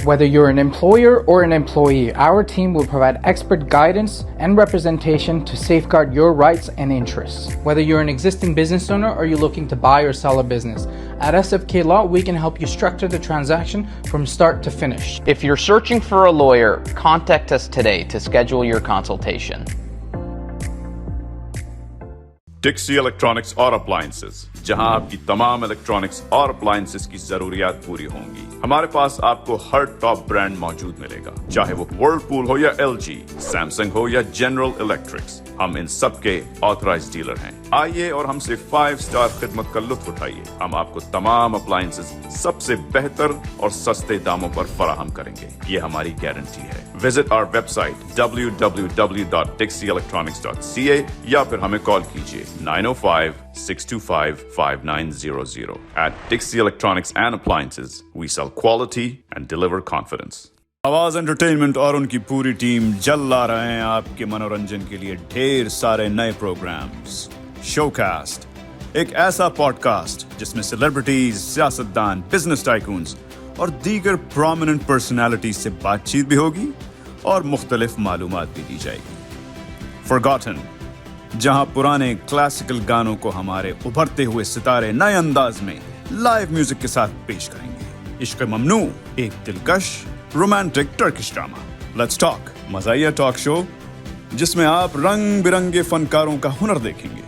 Whether you're an employer or an employee, our team will provide expert guidance and representation to safeguard your rights and interests. Whether you're an existing business owner or you're looking to buy or sell a business, at SFK Law, we can help you structure the transaction from start to finish. If you're searching for a lawyer, contact us today to schedule your consultation. Dixie electronics और appliances, जहां आपकी तमाम electronics और appliances की जरूरियात पूरी होंगी। हमारे पास आपको हर टॉप ब्रांड मौजूद मिलेगा, चाहे वो वर्लपूल हो या LG, सैमसंग हो या जनरल इलेक्ट्रिक्स। हम इन सब के ऑथराइज्ड डीलर हैं। आइए और हमसे 5 स्टार खिदमत का लुत्फ उठाइए। हम आपको तमाम अप्लायंसेस सबसे बेहतर और सस्ते दामों पर फराहम करेंगे, ये हमारी गारंटी है। विजिट आवर वेबसाइट www.dixieelectronics.ca या फिर हमें कॉल कीजिए 905-625-5900. At Dixie Electronics and Appliances, we sell quality and deliver confidence. आवाज एंटरटेनमेंट और उनकी पूरी टीम जल ला रहे हैं आपके मनोरंजन के लिए ढेर सारे नए प्रोग्राम्स। शोकास्ट, एक ऐसा पॉडकास्ट जिसमें सेलिब्रिटीज, सियासतदान, बिजनेस टाइकून्स और दीगर प्रोमिनेंट पर्सनालिटीज से बातचीत भी होगी और मुख्तलिफ मालूमात भी दी जाएगी। फॉरगॉटन, जहां पुराने क्लासिकल गानों को हमारे उभरते हुए सितारे नए अंदाज में लाइव म्यूजिक के साथ पेश करेंगे। इश्क ममनू, एक दिलकश romantic Turkish drama. Let's talk, मज़ाहिया टॉक शो जिसमें आप रंग बिरंगे फनकारों का हुनर देखेंगे।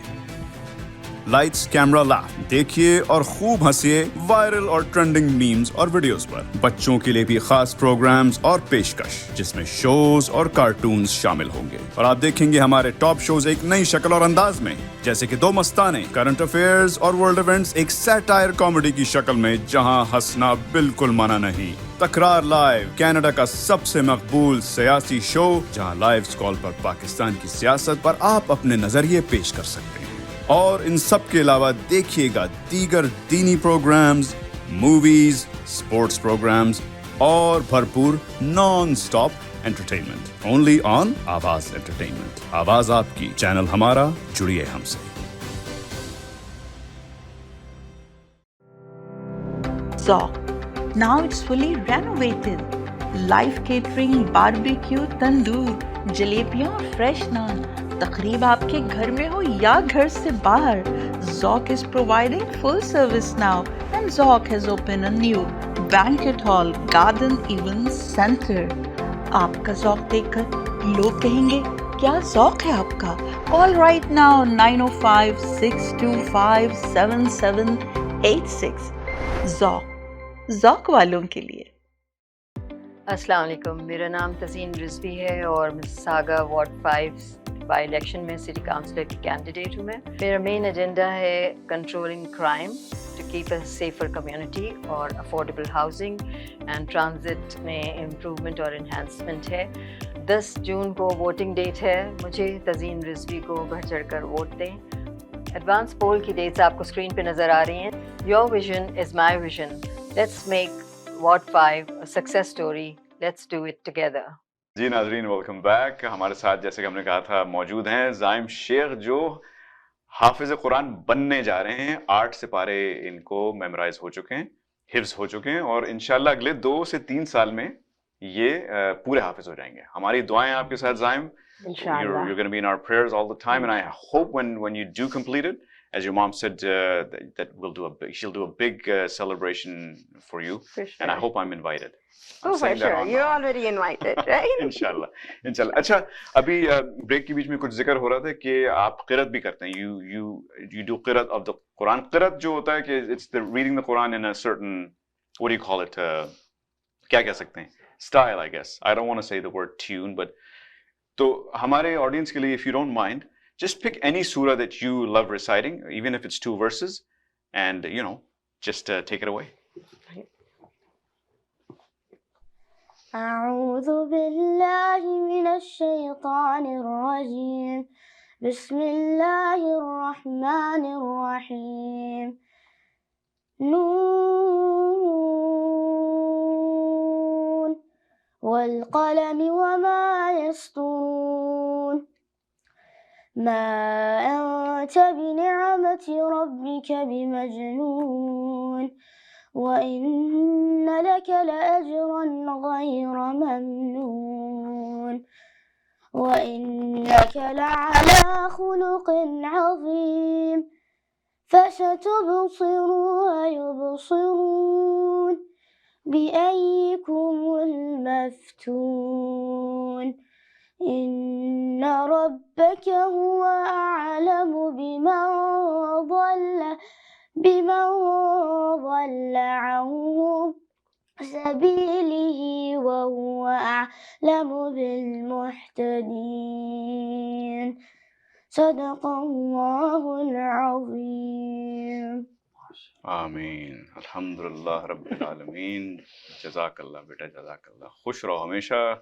लाइट्स कैमरा लैब, देखिए और खूब हंसिए वायरल और ट्रेंडिंग मीम्स और वीडियोस पर। बच्चों के लिए भी खास प्रोग्राम्स और पेशकश जिसमें शोज और कार्टून्स शामिल होंगे, और आप देखेंगे हमारे टॉप शोज एक नई शक्ल और अंदाज में, जैसे कि दो मस्ताने, करंट अफेयर्स और वर्ल्ड इवेंट्स एक सैटायर कॉमेडी की शक्ल में, जहां हंसना बिल्कुल मना नहीं। तकरार लाइव, कनाडा का सबसे मकबूल सियासी शो, जहां लाइव कॉल पर पाकिस्तान की सियासत पर आप अपने नजरिए पेश कर सकते हैं। और इन सब के अलावा देखिएगा दीगर दीनी प्रोग्राम्स, मूवीज, स्पोर्ट्स प्रोग्राम्स और भरपूर non stop entertainment only on आवाज एंटरटेनमेंट। आवाज आपकी, चैनल हमारा, जुड़िए हमसे। Zoc. Now it's fully renovated. Live catering, barbecue, तंदूर, जलेबियां और फ्रेश नान। तकरीब आपके घर में हो या घर से बाहर, Zoc is providing full service now, and Zoc has opened a new banquet hall, garden event center. आपका Zoc देखकर लोग कहेंगे क्या Zoc है आपका? Call right now 905-625-7786. Zoc वालों के लिए। अस्सलाम वालेकुम, मेरा नाम तज़ीन रिजवी है और मिसिसागा वार्ड 5 बाई इलेक्शन में सिटी काउंसिलर की कैंडिडेट हूँ मैं। मेरा मेन एजेंडा है controlling crime to keep a safer community और अफोर्डेबल हाउसिंग एंड ट्रांजिट में इम्प्रूवमेंट और इन्हांसमेंट है। 10 जून को वोटिंग डेट है, मुझे तज़ीन रिजवी को बढ़ चढ़ कर वोट दें। एडवांस पोल की डेट्स आपको स्क्रीन पे नज़र आ रही हैं। Your vision is my vision, let's make ward 5 a success story, let's do it together. जी नाजरीन, वेलकम बैक। हमारे साथ जैसे कि हमने कहा था मौजूद हैं ज़ाइम शेख, जो हाफिज़ कुरान बनने जा रहे हैं। 8 सिपारे इनको मेमोराइज हो चुके हैं, हिफ्ज़ हो चुके हैं, और इंशाल्लाह अगले 2 से 3 साल में ये पूरे हाफिज़ हो जाएंगे। हमारी दुआएं आपके साथ zyme. Inshallah. You're going to be in our prayers all the time, and I hope when you do complete it, as your mom said, that she'll do a big celebration for you, For sure. and I hope I'm invited. Oh, for sure. You're already invited, right? इंशाल्लाह. अच्छा, अभी break के बीच में कुछ जिक्र हो रहा था कि आप क़िरात भी करते हैं. You do क़िरात of the Quran. क़िरात जो होता है कि it's the reading the Quran in a certain, what do you call it? क्या कह सकते हैं? Style, I guess. I don't want to say the word tune, but तो हमारे audience के लिए, if you don't mind, just pick any surah that you love reciting, even if it's 2 verses, and just take it away. أعوذ بالله من الشيطان الرجيم بسم الله الرحمن الرحيم نون والقلم وما يسطرون ما أنت بنعمة ربك بمجنون وإن لك لأجرا غير ممنون وإنك لعلى خلق عظيم فستبصر ويبصرون بأيكم المفتون إن ربك هو أعلم بمن ضل عن سبيله وهو أعلم بالمهتدين صدق الله العظيم. आमीन. अल्हम्दुलिल्लाह रब्बिल आलमीन. जज़ाकल्लाह बेटा, जज़ाकल्लाह. खुश रहो हमेशा.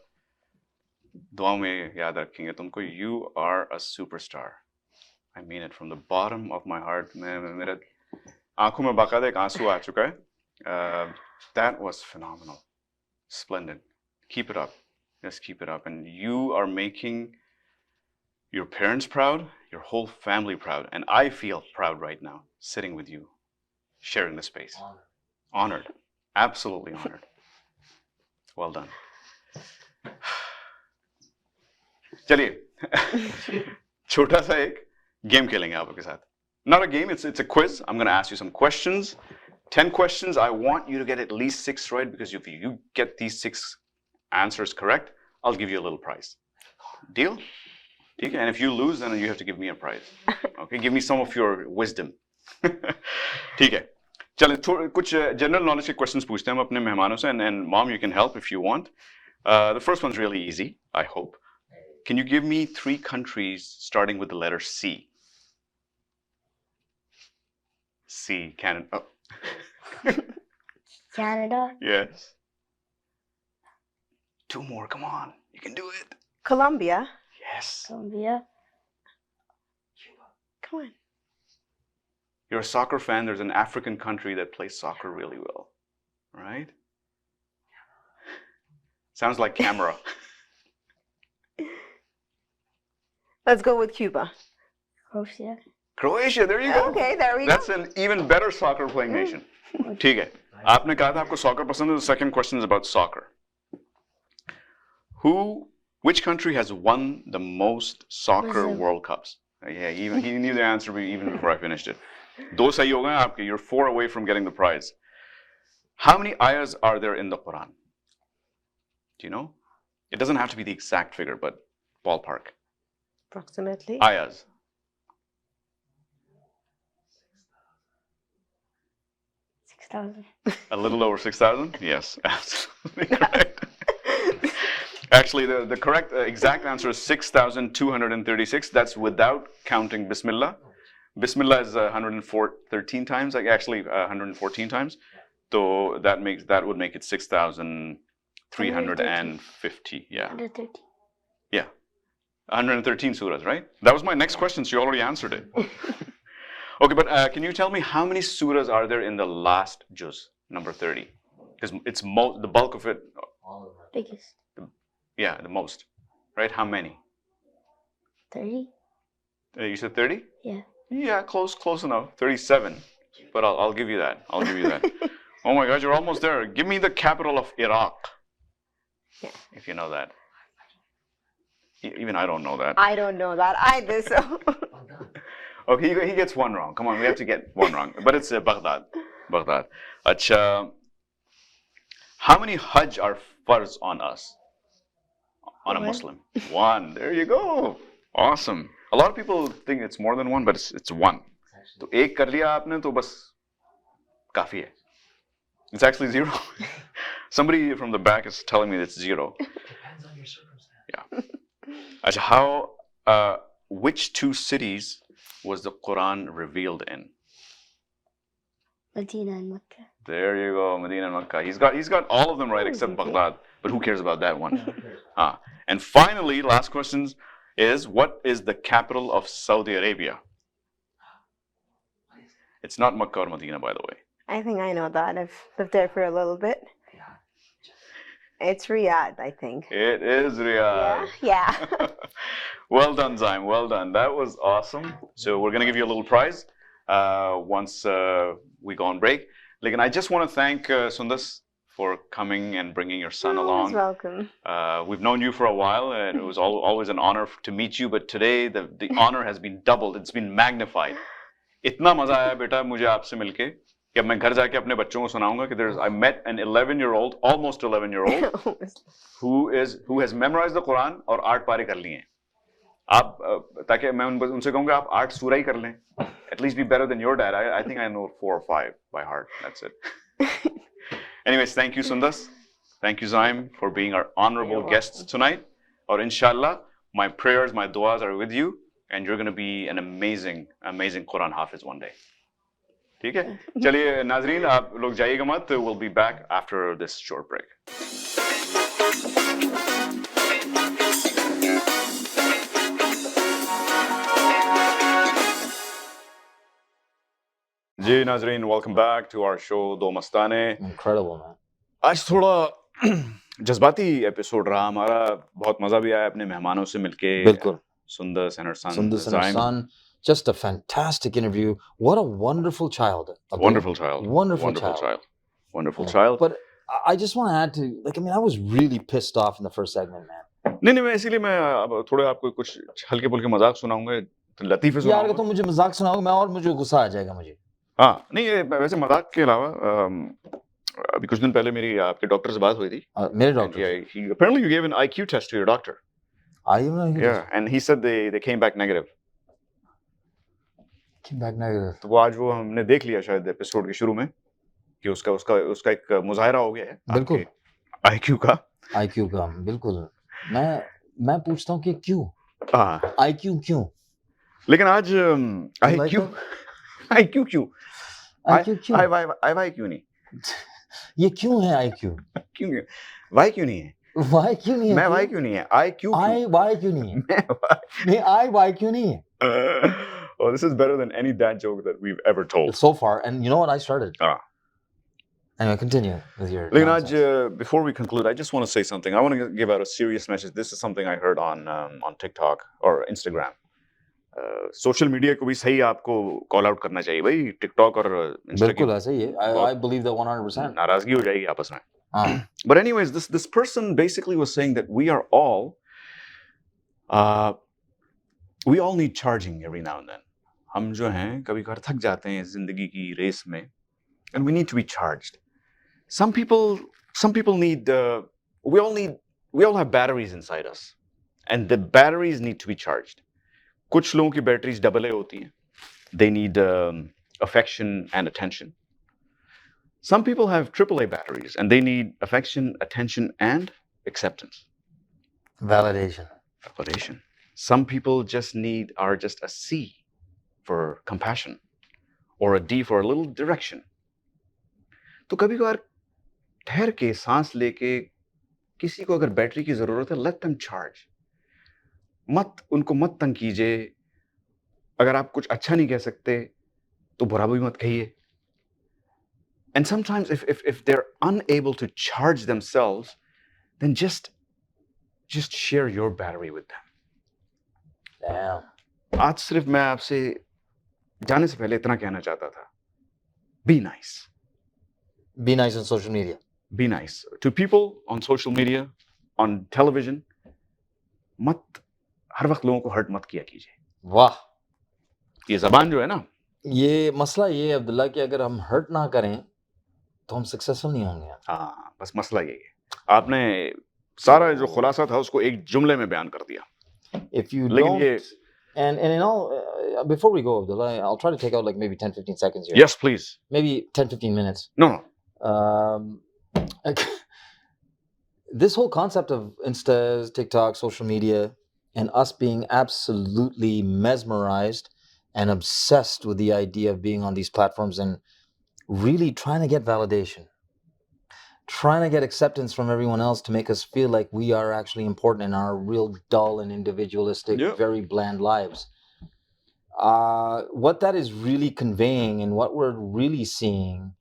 दुआ में याद रखेंगे तुमको. You are a superstar. I mean it from the bottom of my heart. मेरे आंखों में बाकायदा एक आंसू आ चुका है. That was phenomenal. Splendid. Keep it up. Just keep it up. And you are making your parents proud, your whole family proud. And I feel proud right now, sitting with you, sharing the space. Honored. Absolutely honored. Well done. चलिए छोटा सा एक game खेलेंगे आपके साथ. Not a game, it's a quiz. I'm going to ask you some questions. 10 questions. I want you to get at least 6 right, because if you get these 6 answers correct, I'll give you a little prize. Deal? Okay? And if you lose, then you have to give me a prize. Okay? Give me some of your wisdom. ठीक है. चलें कुछ general knowledge के questions पूछते हैं हम अपने मेहमानों से, and mom, you can help if you want. The first one's really easy, I hope. Can you give me 3 countries starting with the letter C? C, Canada. Oh. Canada. Yes. 2 more, come on. You can do it. Colombia. Yes. Colombia. Come on. You're a soccer fan. There's an African country that plays soccer really well. Right? Sounds like camera. Let's go with Cuba. Croatia. Croatia, there you go. Okay, there we go. That's an even better soccer playing nation. ठीक है. आपने कहा था आपको soccer पसंद है. The second question is about soccer. Which country has won the most soccer Brazil. World Cups? Yeah, even he knew the answer even before I finished it. 2 सही हो गए आपके. You're 4 away from getting the prize. How many ayahs are there in the Quran? Do you know? It doesn't have to be the exact figure, but ballpark. Approximately. Ayahs. 6,000. A little over 6,000? Yes, absolutely correct. Actually, the correct exact answer is 6,236. That's without counting Bismillah. Bismillah is 113 times, like actually 114 times. So that would make it 6,350. Yeah. 130. Yeah. 113 surahs, right? That was my next question, so you already answered it. Okay, but can you tell me how many surahs are there in the last juz, number 30? Because it's the bulk of it. Biggest. Yeah, the most. Right? How many? 30. You said 30? Yeah. Yeah, close enough. 37. But I'll give you that. I'll give you that. Oh my God, you're almost there. Give me the capital of Iraq. Yeah. If you know that. Even I don't know that. I don't know that either. So. Okay, he gets one wrong. Come on, we have to get one wrong. But it's Baghdad. Baghdad. Acha. How many Hajj are farz on us? On a Muslim? One. There you go. Awesome. A lot of people think it's more than one, but it's one. तो एक कर लिया आपने तो बस काफी है. It's actually 0. Somebody from the back is telling me it's 0. Depends on your circumstance. Yeah. How? Which 2 cities was the Quran revealed in? Medina and Mecca. There you go, Medina and Mecca. He's got all of them right except Baghdad. But who cares about that one? And finally, last questions is, what is the capital of Saudi Arabia? It's not Mecca or Medina, by the way. I think I know that. I've lived there for a little bit. It's Riyadh, I think. It is Riyadh. Yeah. Well done, Zaim. Well done. That was awesome. So we're going to give you a little prize once we go on break. Like, I just want to thank Sundas for coming and bringing your son along. You're welcome. We've known you for a while, and it was always an honor to meet you. But today, the honor has been doubled. It's been magnified. इतना मजा आया बेटा मुझे आपसे मिलके कि अब मैं घर जाके अपने बच्चों को सुनाऊंगा कि I met an 11-year-old, almost 11-year-old, who has memorized the Quran और 8 पारे कर लिए हैं. आप ताकि मैं उनसे कहूँगा आप 8 सूरा ही कर लें. At least be better than your dad. I think I know 4 or 5 by heart. That's it. Anyways, thank you, Sundas. Thank you, Zaim, for being our honorable guests tonight. और inshallah, my prayers, my duas are with you. And you're going to be an amazing, amazing Quran Hafiz one day. ठीक है? चलिए नाजरीन आप लोग जाइएगा मत. We'll be back after this short break. जी नाजरीन, welcome back to our show दो मस्ताने. Incredible, man. आज थोड़ा जज्बाती एपिसोड रहा हमारा. बहुत मजा भी आया अपने मेहमानों से मिलके. बिल्कुल. Sundas and her son. Sundas and her son. Just a fantastic interview. What a wonderful child. Wonderful child. Wonderful child. Wonderful child. But I just want to add to, like, I mean, I was really pissed off in the first segment, man. नहीं मैं इसीलिए मैं थोड़े आपको कुछ हल्के फुल्के मजाक सुनाऊंगा, लतीफे सुनाऊंगा. यार तो मुझे मजाक सुनाओगे मैं और मुझे गुस्सा आ जाएगा मुझे. हाँ नहीं वैसे मजाक के अलावा अभी कुछ दिन पहले मेरी आपके डॉक्टर से बात हुई थी. मेरे doctor. Apparently you gave an IQ test to your doctor. Yeah, and he said they came back negative. Came back negative. तो वो आज वो हमने देख लिया शायद एपिसोड के शुरू में कि उसका एक मुजाहिरा हो गया है. बिल्कुल. IQ का. IQ का बिल्कुल. मैं पूछता हूँ कि क्यों? IQ क्यों? लेकिन आज IQ क्यों? IQ क्यों? IQ नहीं. ये क्यों है IQ? क्यों? Why क्यों नहीं है? Why क्यों नहीं है? मैं why क्यों नहीं है? I क्यों? Why क्यों नहीं है? मैं why क्यों नहीं है? Oh, this is better than any dad joke that we've ever told. So far, and you know what? I started. Anyway, continue with your. Before we conclude, I just want to say something. I want to give out a serious message. This is something I heard on TikTok or Instagram. Social media को भी सही आपको call out करना चाहिए भाई. TikTok और Instagram. बिल्कुल ऐसा ही है. I believe that 100%. नाराजगी हो जाएगी आपस में. But anyways, this person basically was saying that we are all, we all need charging every now and then. हम जो हैं कभी कभार थक जाते हैं जिंदगी की रेस में, and we need to be charged. Some people need. We all have batteries inside us, and the batteries need to be charged. कुछ लोगों की batteries AA होती हैं. They need affection and attention. Some people have AAA batteries, and they need affection, attention, and acceptance. Validation. Some people are just a C for compassion, or a D for a little direction. तो कभी कभार ठहर के सांस लेके किसी को अगर बैटरी की जरूरत है, let them charge. उनको मत तंग कीजिए. अगर आप कुछ अच्छा नहीं कह सकते तो बुरा भी मत कहिए. And sometimes if they're unable to charge themselves, then just share your battery with them. Damn. आज सिर्फ मैं आपसे जाने से पहले इतना कहना चाहता था. Be nice. Be nice on social media. Be nice to people on social media, on television. मत हर वक्त लोगों को हर्ट मत किया कीजिए। वाह, ये जबान जो है ना, ये मसला ये है अब्दुल्ला कि अगर हम हर्ट ना करें तो हम सक्सेसफुल नहीं होंगे। हाँ, बस मसला यही है। आपने सारा जो खुलासा था उसको एक जुमले में बयान कर दिया। If you लेकिन don't, ये and you know, before we go, Abdullah, I'll try to take out like maybe 10-15 seconds here. Yes, please. Maybe 10-15 minutes. No. This whole concept of Instas, TikTok, social media, and us being absolutely mesmerized and obsessed with the idea of being on these platforms and really trying to get validation, trying to get acceptance from everyone else to make us feel like we are actually important in our real dull and individualistic, very bland lives. What that is really conveying and what we're really seeing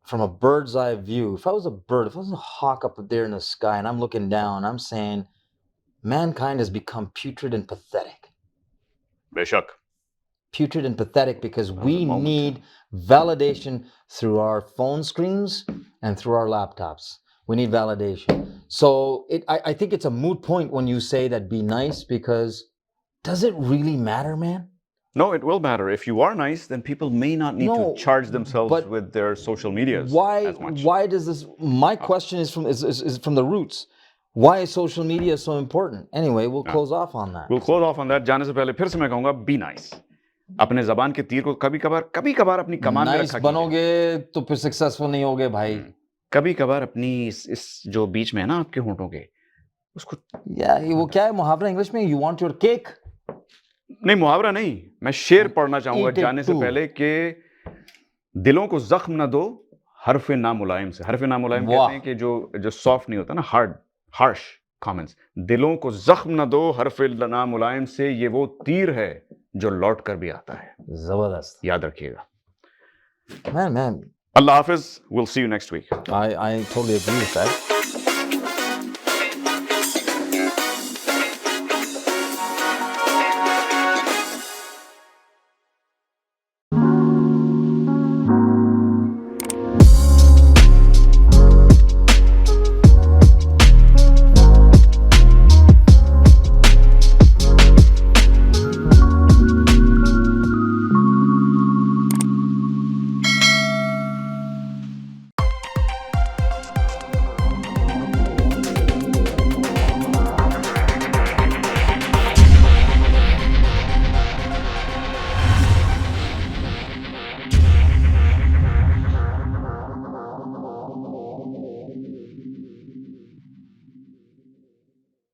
from a bird's eye view, if I was a bird, if I was a hawk up there in the sky and I'm looking down, I'm saying mankind has become putrid and pathetic. बेशक. Putrid and pathetic because we need validation through our phone screens and through our laptops. We need validation. So I think it's a moot point when you say that be nice, because does it really matter, man? No, it will matter. If you are nice, then people may not need to charge themselves with their social medias as much. Why does this? My question is from the roots. Why is social media so important? Anyway, we'll close off on that. We'll close off on that. जाने से पहले फिर से मैं कहूँगा, be nice. अपने जबान के तीर को कभी कभार अपनी कमान में रखा कीजिए। बनोगे तो फिर सक्सेसफुल नहीं होगे भाई। कभी कभार अपनी इस जो बीच में है ना आपके होंठों के, उसको वो क्या है मुहावरा इंग्लिश में? You want your cake? नहीं, मुहावरा नहीं, मैं शेर पढ़ना चाहूंगा जाने से पहले कि दिलों को जख्म न दो हरफ नामुलायम से। हरफ नामुलायम कहते हैं कि जो सॉफ्ट नहीं होता ना, हार्श कमेंट्स। दिलों को जख्म न दो हरफ नामुलायम से, ये वो तीर है जो लौट कर भी आता है। जबरदस्त, याद रखिएगा। Man. Allah Hafiz, we'll see you next week. I totally agree with that.